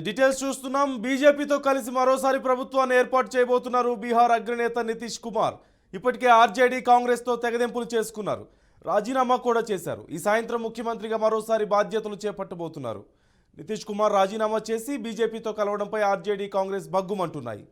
Details చూస్తున్నాం. బీజేపీతో కలిసి మరోసారి ప్రభుత్వాన్ని ఏర్పాటు చేయబోతున్నారు బీహార్ అగ్రనేత నితీష్ కుమార్. ఇప్పటికే ఆర్జేడీ కాంగ్రెస్తో తెగదెంపులు చేసుకున్నారు, రాజీనామా కూడా చేశారు. ఈ సాయంత్రం ముఖ్యమంత్రిగా మరోసారి బాధ్యతలు చేపట్టబోతున్నారు. నితీష్ కుమార్ రాజీనామా చేసి బీజేపీతో కలవడంపై ఆర్జేడీ కాంగ్రెస్ బగ్గుమంటున్నాయి.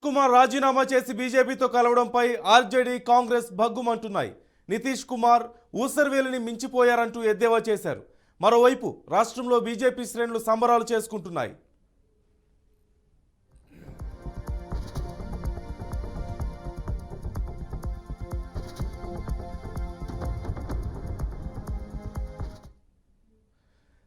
కుమార్ రాజీనామా చేసి బీజేపీతో కలవడంపై ఆర్జేడీ కాంగ్రెస్ భగ్గుమంటున్నాయి. నితీష్ కుమార్ ఊసర్వేలిని మించిపోయారంటూ ఎద్దేవా చేశారు. మరోవైపు రాష్ట్రంలో బీజేపీ శ్రేణులు సంబరాలు చేసుకుంటున్నాయి.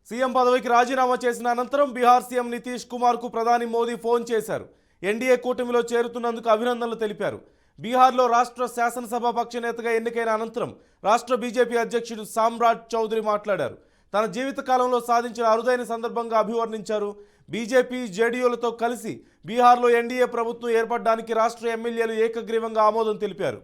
సీఎం పదవికి రాజీనామా చేసిన అనంతరం బీహార్ సీఎం నితీష్ కుమార్కు ప్రధాని మోదీ ఫోన్ చేశారు. ఎన్డీఏ కూటమిలో చేరుతున్నందుకు అభినందనలు తెలిపారు. బీహార్లో రాష్ట్ర శాసనసభ పక్ష నేతగా ఎన్నికైన అనంతరం రాష్ట్ర బీజేపీ అధ్యక్షుడు సామ్రాట్ చౌదరి మాట్లాడారు. తన జీవితకాలంలో సాధించిన అరుదైన సందర్భంగా అభివర్ణించారు. బీజేపీ జేడీయూలతో కలిసి బీహార్లో ఎన్డీఏ ప్రభుత్వం ఏర్పడడానికి రాష్ట్ర ఎమ్మెల్యేలు ఏకగ్రీవంగా ఆమోదం తెలిపారు.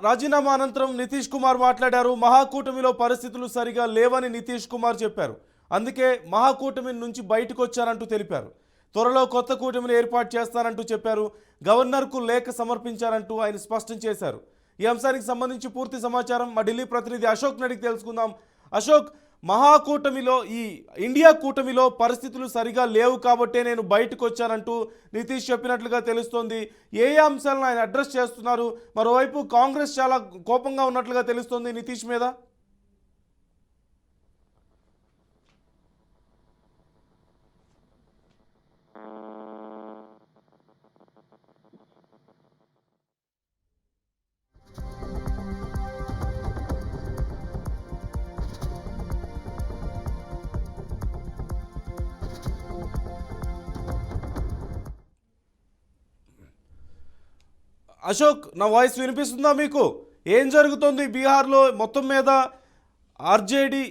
రాజీనామా అనంతరం నితీష్ కుమార్ మాట్లాడారు. మహాకూటమిలో పరిస్థితులు సరిగా లేవని నితీష్ కుమార్ చెప్పారు. అందుకే మహాకూటమి నుంచి బయటకు వచ్చారంటూ తెలిపారు. త్వరలో కొత్త కూటమిని ఏర్పాటు చేస్తారంటూ చెప్పారు. గవర్నర్కు లేఖ సమర్పించారంటూ ఆయన స్పష్టం చేశారు. ఈ అంశానికి సంబంధించి పూర్తి సమాచారం మా ఢిల్లీ ప్రతినిధి అశోక్ నడికి తెలుసుకుందాం. అశోక్, మహాకూటమిలో ఈ ఇండియా కూటమిలో పరిస్థితులు సరిగా లేవు కాబట్టే నేను బయటకు వచ్చానంటూ నితీష్ చెప్పినట్లుగా తెలుస్తోంది. ఏ అంశాలను ఆయన అడ్రస్ చేస్తున్నారు? మరోవైపు కాంగ్రెస్ చాలా కోపంగా ఉన్నట్లుగా తెలుస్తోంది నితీష్ మీద. అశోక్, నా వాయిస్ వినిపిస్తుందా మీకు? ఏం జరుగుతుంది బీహార్లో మొత్తం మీద? ఆర్జేడీ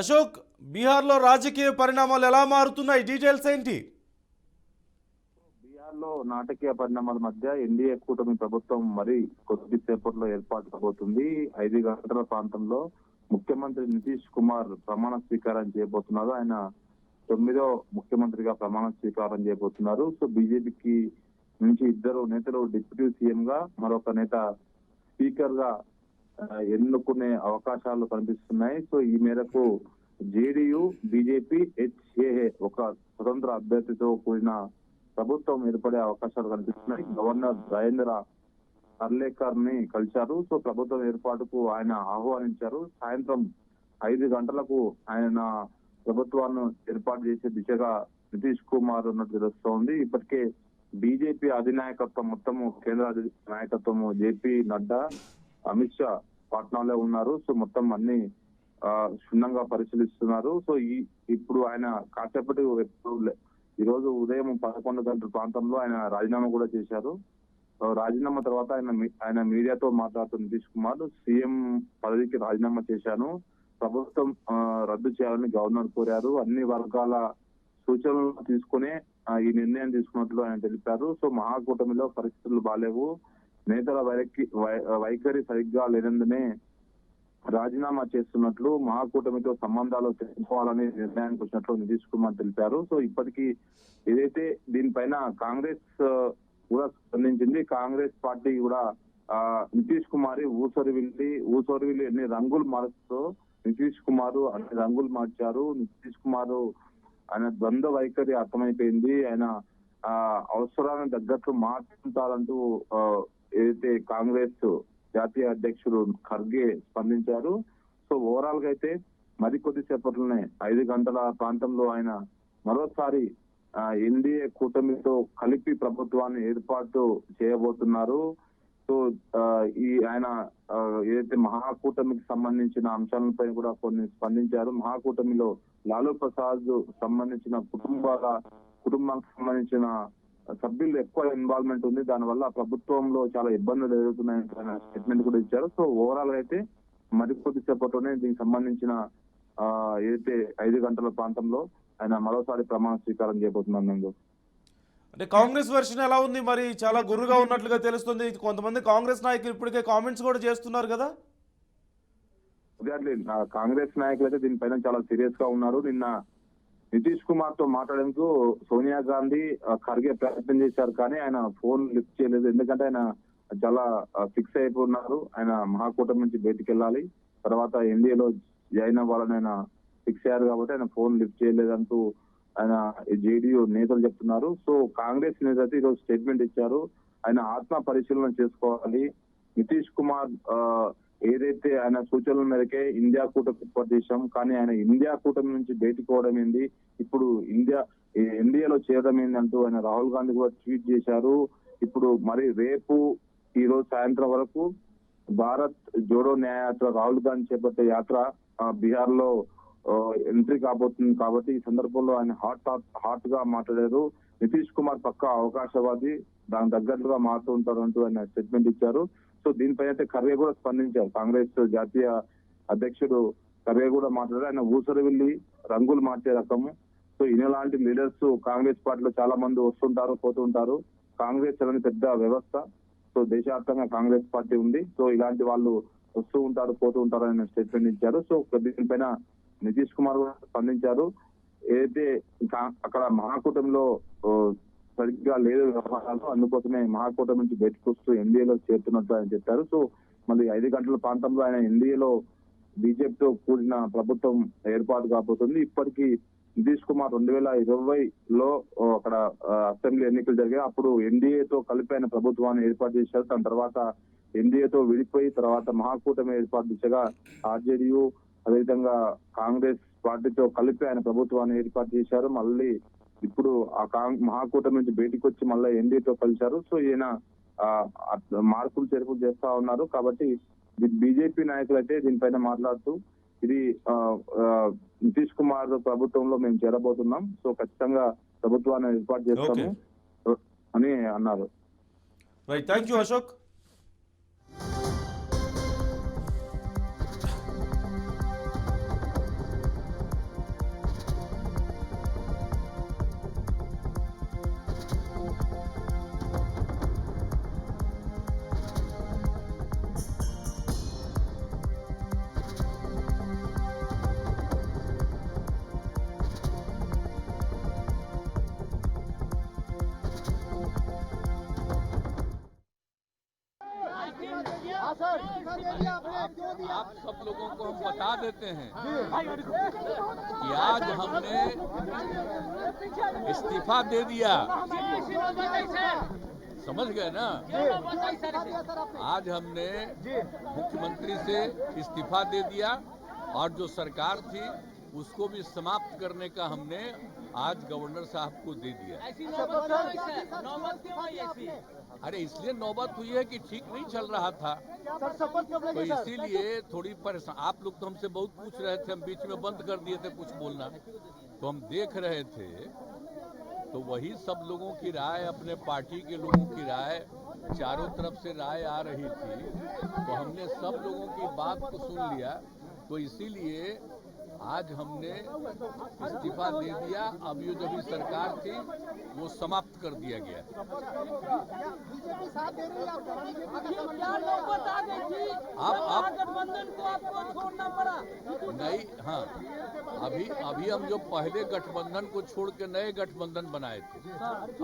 అశోక్, బీహార్లో రాజకీయ పరిణామాలు ఎలా మారుతున్నాయి? డీటెయిల్స్ ఏంటి? బీహార్లో నాటకీయ పరిణామాల మధ్య ఎన్డీఏ కూటమి ప్రభుత్వం మరి కొద్దిసేపట్లో ఏర్పాటు కాబోతుంది. 5 గంటల ప్రాంతంలో ముఖ్యమంత్రి నితీష్ కుమార్ ప్రమాణ స్వీకారం చేయబోతున్నారు. ఆయన 9వ ముఖ్యమంత్రిగా ప్రమాణ స్వీకారం చేయబోతున్నారు. సో బీజేపీకి నుంచి 2 నేతలు డిప్యూటీ సీఎం గా, మరొక నేత స్పీకర్ గా ఎన్నుకునే అవకాశాలు కనిపిస్తున్నాయి. సో ఈ మేరకు జేడీయూ, బీజేపీ, హెచ్ఏఏ ఒక స్వతంత్ర అభ్యర్థితో కూడిన ప్రభుత్వం ఏర్పడే అవకాశాలు కనిపిస్తున్నాయి. గవర్నర్ రాజేంద్ర అర్లేకర్ ని కలిశారు. సో ప్రభుత్వం ఏర్పాటుకు ఆయన ఆహ్వానించారు. సాయంత్రం 5 గంటలకు ఆయన ప్రభుత్వాన్ని ఏర్పాటు చేసే దిశగా నితీష్ కుమార్ ఉన్నట్టు తెలుస్తోంది. ఇప్పటికే బీజేపీ అధినాయకత్వం మొత్తము, కేంద్ర నాయకత్వము జేపీ నడ్డా, అమిత్ షా పాట్నాలో ఉన్నారు. సో మొత్తం అన్ని క్షుణ్ణంగా పరిశీలిస్తున్నారు. సో ఇప్పుడు ఆయన కాసేపటి ఈ రోజు ఉదయం 11 గంటల ప్రాంతంలో ఆయన రాజీనామా కూడా చేశారు. రాజీనామా తర్వాత ఆయన మీడియాతో మాట్లాడుతున్న నితీష్ కుమార్, సీఎం పదవికి రాజీనామా చేశాను, ప్రభుత్వం రద్దు చేయాలని గవర్నర్ కోరారు, అన్ని వర్గాల సూచనలు తీసుకునే ఈ నిర్ణయం తీసుకున్నట్లు ఆయన తెలిపారు. సో మహాకూటమిలో పరిస్థితులు బాలేవు, నేతల వైఖరి సరిగ్గా లేనందునే రాజీనామా చేస్తున్నట్లు, మహాకూటమితో సంబంధాలు తెలుసుకోవాలని నిర్ణయానికి వచ్చినట్లు నితీష్ కుమార్ తెలిపారు. సో ఇప్పటికీ ఏదైతే దీనిపైన కాంగ్రెస్ కూడా స్పందించింది. కాంగ్రెస్ పార్టీ కూడా నితీష్ కుమార్ ఊసరివిల్లి ఎన్ని రంగులు మారుస్తూ నితీష్ కుమార్ అన్ని రంగులు మార్చారు. నితీష్ కుమార్ ఆయన ద్వంద్వ వైఖరి అర్థమైపోయింది. ఆయన అవసరానికి తగ్గట్లు మార్చుకుంటారంటూ ఏదైతే కాంగ్రెస్ జాతీయ అధ్యక్షుడు ఖర్గే స్పందించారు. సో ఓవరాల్ గా అయితే మరికొద్ది సేపట్లోనే 5 గంటల ప్రాంతంలో ఆయన మరోసారి ఎన్డీఏ కూటమితో కలిపి ప్రభుత్వాన్ని ఏర్పాటు చేయబోతున్నారు. సో ఆయన ఏదైతే మహాకూటమికి సంబంధించిన అంశాలపై కూడా కొన్ని స్పందించారు. మహాకూటమిలో లాలూ ప్రసాద్ సంబంధించిన కుటుంబానికి సంబంధించిన సభ్యులు ఎక్కువ ఇన్వాల్వ్మెంట్ ఉంది. దానివల్ల ప్రభుత్వంలో చాలా ఇబ్బందులు ఎదుర్కొన్నాయని స్టేట్మెంట్ కూడా ఇచ్చారు. సో ఓవరాల్ అయితే మరికొద్ది సేపట్లోనే దీనికి సంబంధించిన ఏదైతే 5 గంటల ప్రాంతంలో ఆయన మరోసారి ప్రమాణ స్వీకారం చేయబోతున్నారు. అంటే కాంగ్రెస్ వెర్షన్ ఎలా ఉంది? మరి చాలా గుర్రుగా ఉన్నట్లుగా తెలుస్తుంది. కొంతమంది కాంగ్రెస్ నాయకులు ఇప్పటికే కామెంట్స్ కూడా చేస్తున్నారు కదా. కాంగ్రెస్ నాయకులు అయితే దీనిపైన చాలా సీరియస్ గా ఉన్నారు. నిన్న నితీష్ కుమార్ తో మాట్లాడేందుకు సోనియా గాంధీ ఖర్గే ప్రయత్నం చేశారు, కానీ ఆయన ఫోన్ లిఫ్ట్ చేయలేదు. ఎందుకంటే ఆయన చాలా ఫిక్స్ అయిపోతున్నారు. ఆయన మహాకూటమి నుంచి బయటికి వెళ్ళాలి, తర్వాత ఎన్డీఏలో జాయిన్ అవ్వాలని ఆయన ఫిక్స్ అయ్యారు కాబట్టి ఆయన ఫోన్ లిఫ్ట్ చేయలేదంటూ ఆయన జేడీయూ నేతలు చెప్తున్నారు. సో కాంగ్రెస్ నేతలు ఈరోజు స్టేట్మెంట్ ఇచ్చారు. ఆయన ఆత్మ పరిశీలన చేసుకోవాలి. నితీష్ కుమార్ ఏదైతే ఆయన సూచనల మేరకే ఇండియా కూటమి ఏర్పాటు చేశాం, కానీ ఆయన ఇండియా కూటమి నుంచి బయటకు పోవడం ఏంది, ఇప్పుడు ఎన్డీఏలో చేరడం ఏంది అంటూ ఆయన రాహుల్ గాంధీ కూడా ట్వీట్ చేశారు. ఇప్పుడు మరి రేపు ఈ రోజు సాయంత్రం వరకు భారత్ జోడో న్యాయయాత్ర రాహుల్ గాంధీ చేపట్టే యాత్ర బీహార్ లో ఎంట్రీ కాబోతుంది. కాబట్టి ఈ సందర్భంలో ఆయన హాట్ గా మాట్లాడారు. నితీష్ కుమార్ పక్కా అవకాశవాది, దానికి తగ్గట్టుగా మారుతూ ఉంటారంటూ ఆయన స్టేట్మెంట్ ఇచ్చారు. సో దీనిపై అయితే ఖర్గే కూడా స్పందించారు. కాంగ్రెస్ జాతీయ అధ్యక్షుడు ఖర్గే కూడా మాట్లాడారు. ఆయన ఊసరవిల్లి రంగులు మార్చే రకము. సో ఇలాంటి లీడర్స్ కాంగ్రెస్ పార్టీలో చాలా మంది వస్తుంటారు, పోతూ ఉంటారు. కాంగ్రెస్ అనేది పెద్ద వ్యవస్థ. సో దేశవ్యాప్తంగా కాంగ్రెస్ పార్టీ ఉంది. సో ఇలాంటి వాళ్ళు వస్తూ ఉంటారు, పోతూ ఉంటారు అని స్టేట్మెంట్ ఇచ్చారు. సో దీనిపైన నితీష్ కుమార్ కూడా స్పందించారు. ఏదైతే అక్కడ మహాకూటమిలో సరిగ్గా లేదు వ్యవహారాలు, అందుకోసమే మహాకూటమి నుంచి బయటకు వస్తూ ఎన్డీఏలో చేరుతున్నట్టు ఆయన చెప్పారు. సో మళ్ళీ 5 గంటల ప్రాంతంలో ఆయన ఎన్డీఏలో బీజేపీతో కూడిన ప్రభుత్వం ఏర్పాటు కాబోతుంది. ఇప్పటికీ నితీష్ కుమార్ 2020లో అక్కడ అసెంబ్లీ ఎన్నికలు జరిగాయి. అప్పుడు ఎన్డీఏతో కలిపి ఆయన ప్రభుత్వాన్ని ఏర్పాటు చేశారు. దాని తర్వాత ఎన్డీఏతో విడిపోయి తర్వాత మహాకూటమి ఏర్పాటు దిశగా ఆర్జేడీయూ అదేవిధంగా కాంగ్రెస్ పార్టీతో కలిపి ఆయన ప్రభుత్వాన్ని ఏర్పాటు చేశారు. మళ్ళీ ఇప్పుడు మహాకూటమి నుంచి బయటికి వచ్చి మళ్ళీ ఎన్డీఏతో కలిశారు. సో ఈయన మార్పులు చేర్పులు చేస్తా ఉన్నారు. కాబట్టి బీజేపీ నాయకులు అయితే దీనిపైన మాట్లాడుతూ ఇది నితీష్ కుమార్ ప్రభుత్వంలో మేము చేరబోతున్నాం, సో ఖచ్చితంగా ప్రభుత్వాన్ని ఏర్పాటు చేస్తాము అని అన్నారు. Right, thank you Ashok. आप सब लोगों को हम बता देते हैं कि आज हमने इस्तीफा दे दिया। समझ गए ना? आज हमने मुख्यमंत्री से इस्तीफा दे दिया और जो सरकार थी उसको भी समाप्त करने का हमने आज गवर्नर साहब को दे दिया। अरे इसलिए नौबत हुई है कि ठीक नहीं चल रहा था, तो इसीलिए थोड़ी परेशान। आप लोग तो हमसे बहुत पूछ रहे थे, हम बीच में बंद कर दिए थे कुछ बोलना, तो हम देख रहे थे। तो वही सब लोगों की राय, अपने पार्टी के लोगों की राय, चारों तरफ से राय आ रही थी, तो हमने सब लोगों की बात को सुन लिया। तो इसीलिए आज हमने इस्तीफा दे दिया। अब ये जो भी सरकार थी वो समाप्त कर दिया गया। क्या नौबत आ गई थी आप गठबंधन को आपको छोड़ना पड़ा? नहीं, हाँ, अभी हम जो पहले गठबंधन को छोड़ के नए गठबंधन बनाए थे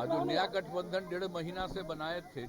और जो नया गठबंधन 1.5 महीना से बनाए थे,